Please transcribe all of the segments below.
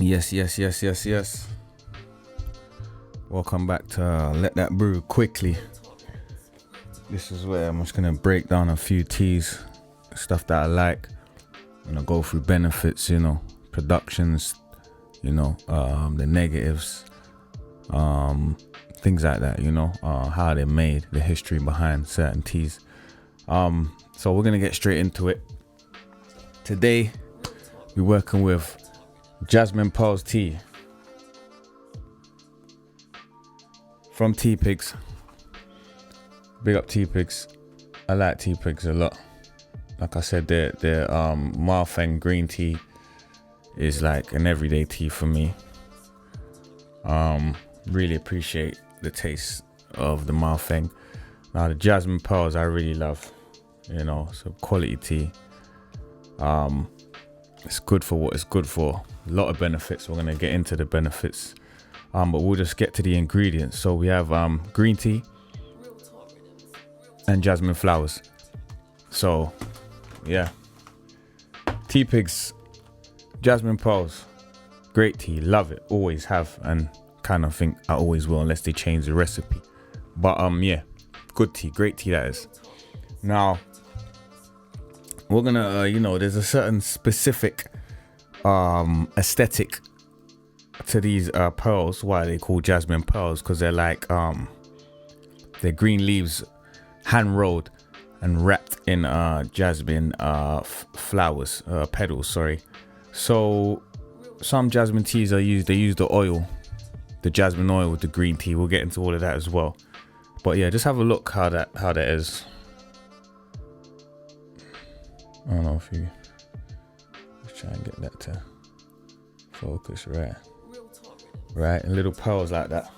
Yes. Welcome back to Let That Brew Quickly. This is where I'm just gonna break down a few teas, stuff that I like. I'm gonna go through benefits, productions, the negatives, things like that, how they're made, the history behind certain teas. So we're gonna get straight into it. Today, we're working with Jasmine Pearls tea from Tea Pigs. Big up Tea Pigs. I like Tea Pigs a lot. Like I said, their Marfeng green tea is like an everyday tea for me. Really appreciate the taste of the Marfeng. Now the Jasmine Pearls I really love. So quality tea. It's good for what it's good for. A lot of benefits. We're gonna get into the benefits, but we'll just get to the ingredients. So we have green tea and jasmine flowers. So yeah, Tea Pigs Jasmine Pearls, great tea, love it, always have, and kind of think I always will unless they change the recipe. But yeah, good tea, great tea that is. Now we're gonna there's a certain specific aesthetic to these pearls. Why they call jasmine pearls? Because they're like they're green leaves hand rolled and wrapped in jasmine flowers, petals, sorry. So some jasmine teas they use the oil, the jasmine oil with the green tea. We'll get into all of that as well. But yeah, just have a look how that is. I don't know if you let's try and get that to focus, right, and little pearls like that.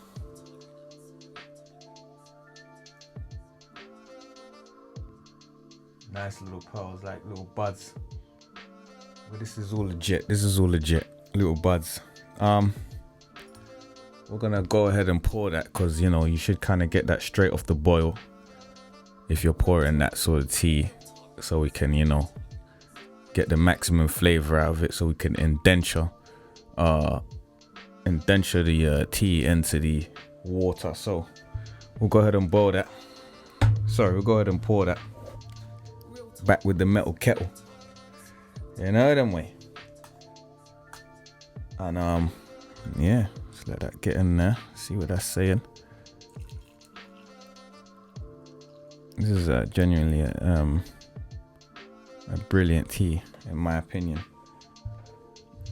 Nice little pearls, like little buds. But this is all legit, little buds. We're gonna go ahead and pour that because you should kind of get that straight off the boil if you're pouring that sort of tea, so we can get the maximum flavor out of it, so we can indenture the tea into the water. So we'll go ahead and boil that. We'll go ahead and pour that back with the metal kettle, them way. And yeah, just let that get in there, see what that's saying. This is genuinely a brilliant tea in my opinion,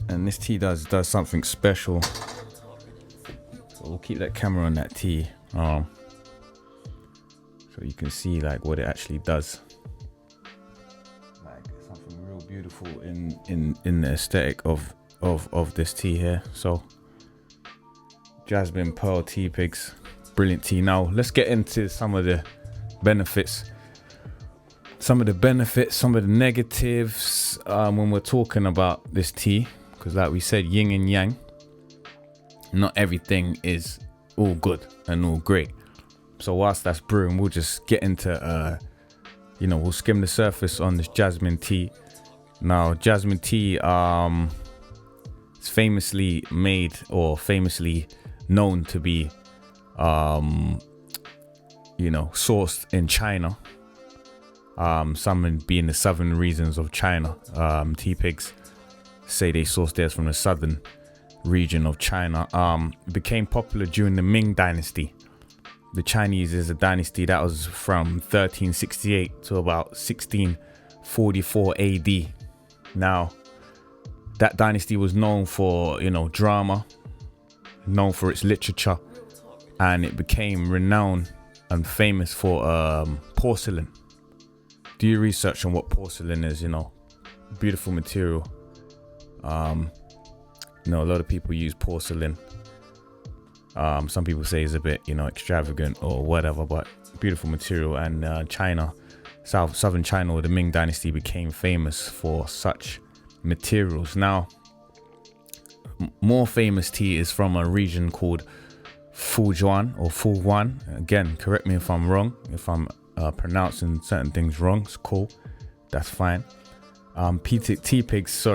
and this tea does something special. So we'll keep that camera on that tea so you can see like what it actually does. Like something real beautiful in the aesthetic of this tea here. So Jasmine Pearl Tea Pigs, brilliant tea. Now let's get into some of the benefits, some of the negatives when we're talking about this tea, because like we said, yin and yang, not everything is all good and all great. So whilst that's brewing, we'll just get into we'll skim the surface on this jasmine tea. Now jasmine tea is famously made, or famously known to be sourced in China. Some being the southern regions of China. Tea Pigs say they sourced theirs from the southern region of China. Became popular during the Ming Dynasty. The Chinese is a dynasty that was from 1368 to about 1644 AD. Now, that dynasty was known for drama, known for its literature, and it became renowned and famous for porcelain. Do your research on what porcelain is. Beautiful material. A lot of people use porcelain. Some people say it's a bit extravagant or whatever, but beautiful material. And China, southern China, or the Ming Dynasty, became famous for such materials. Now, more famous tea is from a region called Fujian or Fujian. Again, correct me if I'm wrong. If I'm pronouncing certain things wrong, it's cool, that's fine. Tea Pigs,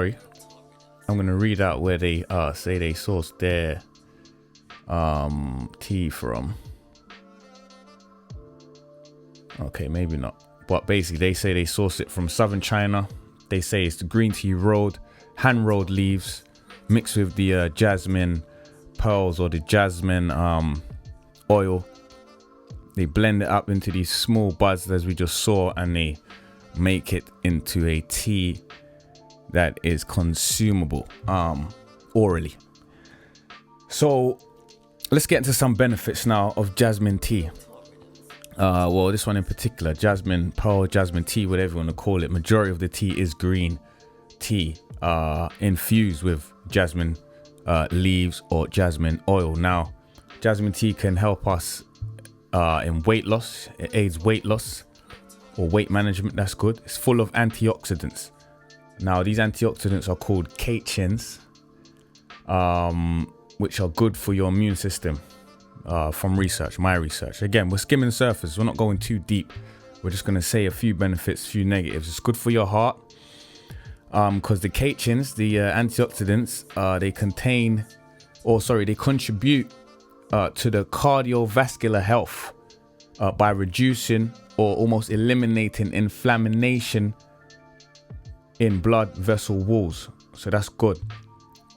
I'm gonna read out where they say they source their tea from. Okay, maybe not, but basically they say they source it from southern China. They say it's the green tea hand rolled leaves mixed with the jasmine pearls or the jasmine oil. They blend it up into these small buds as we just saw, and they make it into a tea that is consumable orally. So let's get into some benefits now of jasmine tea. Well, this one in particular, jasmine pearl, jasmine tea, whatever you want to call it. Majority of the tea is green tea infused with jasmine leaves or jasmine oil. Now, jasmine tea can help us in weight loss. It aids weight loss or weight management. That's good. It's full of antioxidants. Now, these antioxidants are called catechins, which are good for your immune system. From my research. Again, we're skimming the surface. We're not going too deep. We're just going to say a few benefits, a few negatives. It's good for your heart because the catechins, the antioxidants, they contribute to the cardiovascular health by reducing or almost eliminating inflammation in blood vessel walls. So that's good.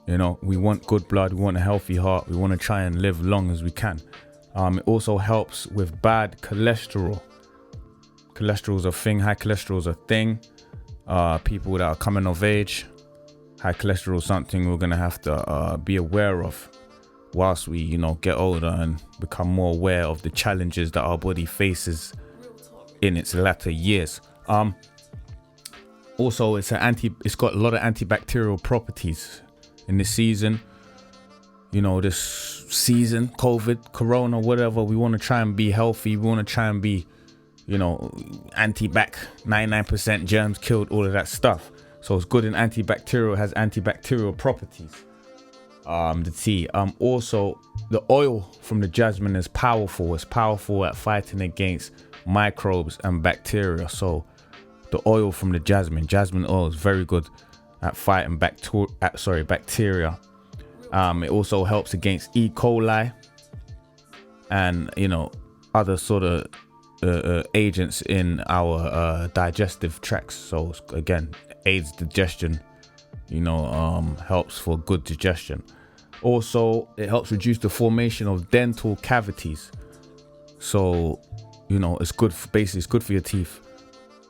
You know, we want good blood, we want a healthy heart, we want to try and live long as we can. It also helps with bad cholesterol. Cholesterol's a thing, high cholesterol's a thing. People that are coming of age, high cholesterol is something we're going to have to be aware of whilst we, get older and become more aware of the challenges that our body faces in its latter years. Also, it's got a lot of antibacterial properties. In this season, this season, COVID, Corona, whatever, we want to try and be healthy. We want to try and be, anti-bac, 99% germs killed, all of that stuff. So it's good in antibacterial, has antibacterial properties. The tea. Also, the oil from the jasmine is powerful. It's powerful at fighting against microbes and bacteria. So the oil from the jasmine oil is very good at fighting bacteria. It also helps against E. coli and other sort of agents in our digestive tracts. So again, aids digestion, helps for good digestion. Also, it helps reduce the formation of dental cavities. So it's good it's good for your teeth.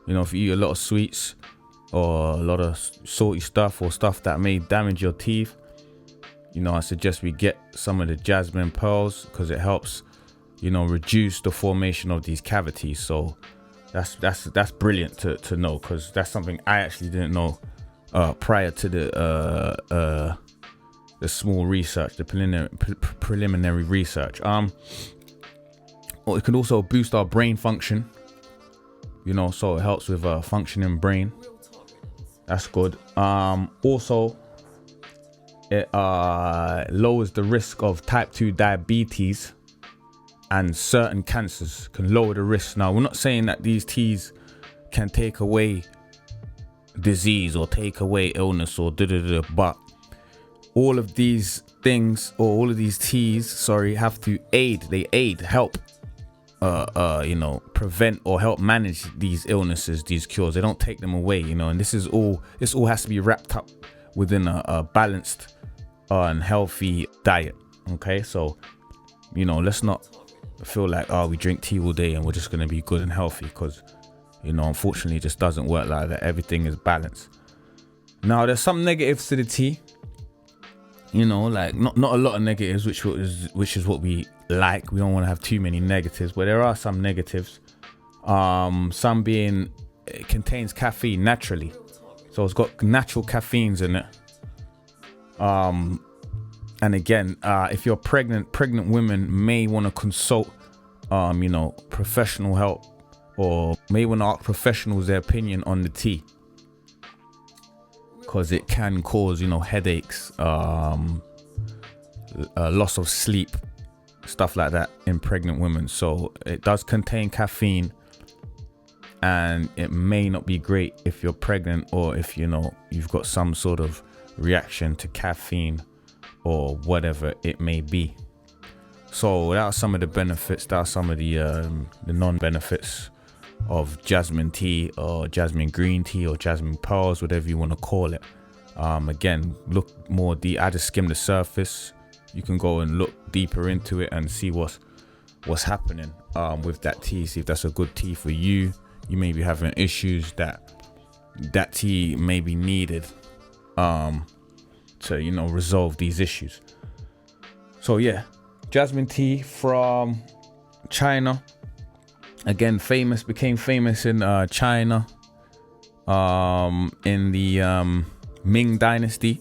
If you eat a lot of sweets or a lot of salty stuff or stuff that may damage your teeth, I suggest we get some of the jasmine pearls because it helps, reduce the formation of these cavities. So that's brilliant to know, because that's something I actually didn't know prior to the small research, the preliminary research. It can also boost our brain function, so it helps with functioning brain. That's good. Also, it lowers the risk of type 2 diabetes and certain cancers. Can lower the risk. Now, we're not saying that these teas can take away disease or take away illness or but all of these things, or all of these teas, have to help prevent or help manage these illnesses, these cures. They don't take them away, and this all has to be wrapped up within a balanced and healthy diet. Okay, so let's not feel like we drink tea all day and we're just going to be good and healthy, because unfortunately it just doesn't work like that. Everything is balanced. Now, there's some negatives to the tea, like not a lot of negatives, which is what we like. We don't want to have too many negatives, but there are some negatives. Some being it contains caffeine naturally, so it's got natural caffeines in it. And again, if you're pregnant women may want to consult professional help, or may want to ask professionals their opinion on the tea, because it can cause headaches, loss of sleep, stuff like that in pregnant women. So it does contain caffeine, and it may not be great if you're pregnant, or if you've got some sort of reaction to caffeine or whatever it may be. So that are some of the benefits. That are some of the non-benefits of jasmine tea or jasmine green tea or jasmine pearls, whatever you want to call it. Again, look more deep. I just skim the surface. You can go and look deeper into it and see what's happening with that tea. See if that's a good tea for you. You may be having issues that tea may be needed to, you know, resolve these issues. So yeah, jasmine tea from China. Again, became famous in China in the Ming Dynasty.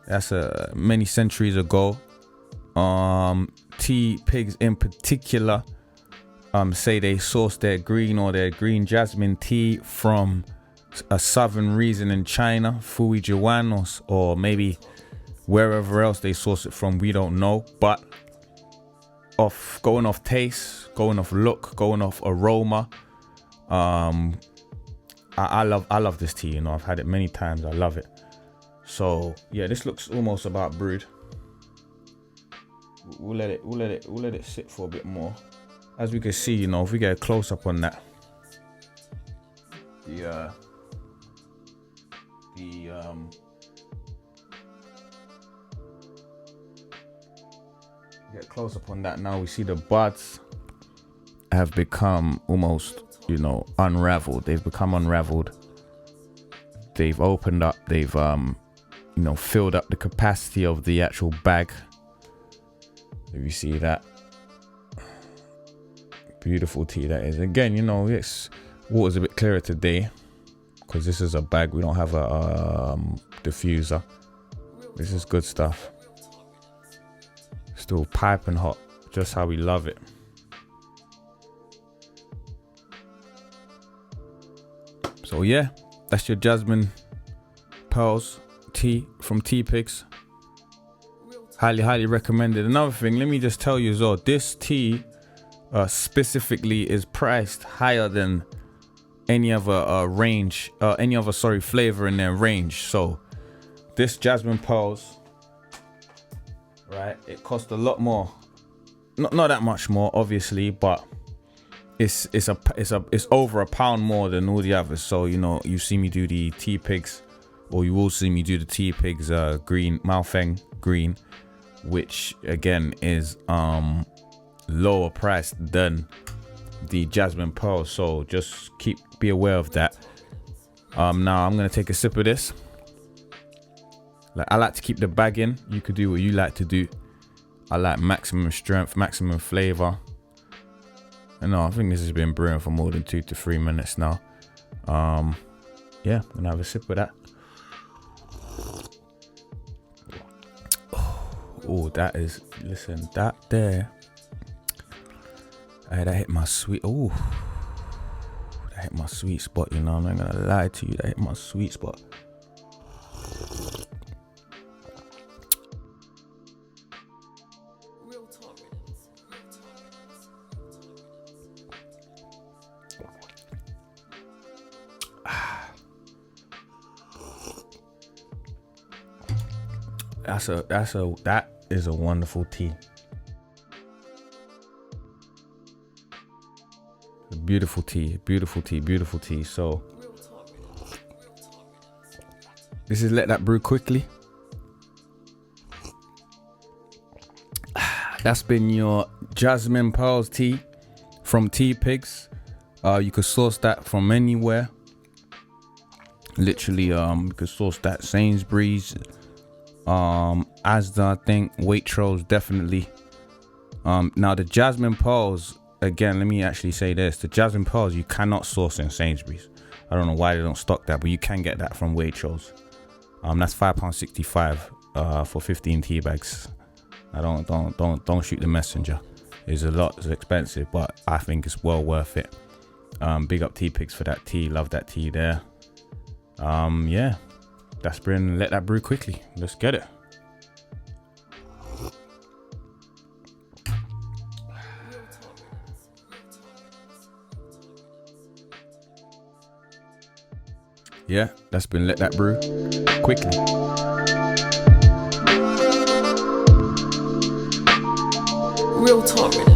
That's many centuries ago. Tea Pigs in particular say they source their green jasmine tea from a southern region in China, Fujian, or maybe wherever else they source it from, we don't know. But going off taste, going off look, going off aroma, I love this tea. You know, I've had it many times. I love it. So yeah, this looks almost about brewed. We'll let it sit for a bit more. As we can see, you know, if we get a close up on that, get close up on that. Now we see the buds have become almost, you know, unraveled. They've become unraveled. They've opened up. They've you know, filled up the capacity of the actual bag. If you see that, beautiful tea that is. Again, you know, it's water's a bit clearer today because this is a bag. We don't have a diffuser. This is good stuff. Still piping hot, just how we love it. So yeah, that's your Jasmine Pearls tea from Tea Pigs. Highly recommended. Another thing, let me just tell you as well, this tea specifically is priced higher than any other flavor in their range. So this Jasmine Pearls, right, it cost a lot more. Not that much more, obviously, but it's over £1 more than all the others. So, you know, you see me do the Tea Pigs, or you will see me do the Tea Pigs green, Maofeng green, which again is lower priced than the Jasmine Pearls. So just be aware of that. Now I'm gonna take a sip of this. Like, I like to keep the bag in. You could do what you like to do. I like maximum strength, maximum flavor. And I think this has been brewing for more than 2 to 3 minutes now. Yeah, I'm gonna have a sip of that. Oh, that is, listen, that there. That hit my sweet, oh, that hit my sweet spot, you know, I'm not gonna lie to you, that hit my sweet spot. That is a wonderful tea. Beautiful tea, beautiful tea, beautiful tea. So this is let that brew quickly. That's been your Jasmine Pearls tea from Tea Pigs. You could source that from anywhere. Literally, you could source that Sainsbury's, Asda, I think, Waitrose, definitely. Now the Jasmine Pearls, again, let me actually say this: the Jasmine Pearls you cannot source in Sainsbury's. I don't know why they don't stock that, but you can get that from Waitrose. That's £5.65 for 15 tea bags. I don't shoot the messenger. It's expensive, but I think it's well worth it. Big up Tea Pigs for that tea. Love that tea there. Yeah, that's been let that brew quickly. Let's get it. Yeah, that's been let that brew quickly. Real Talk Rhythms.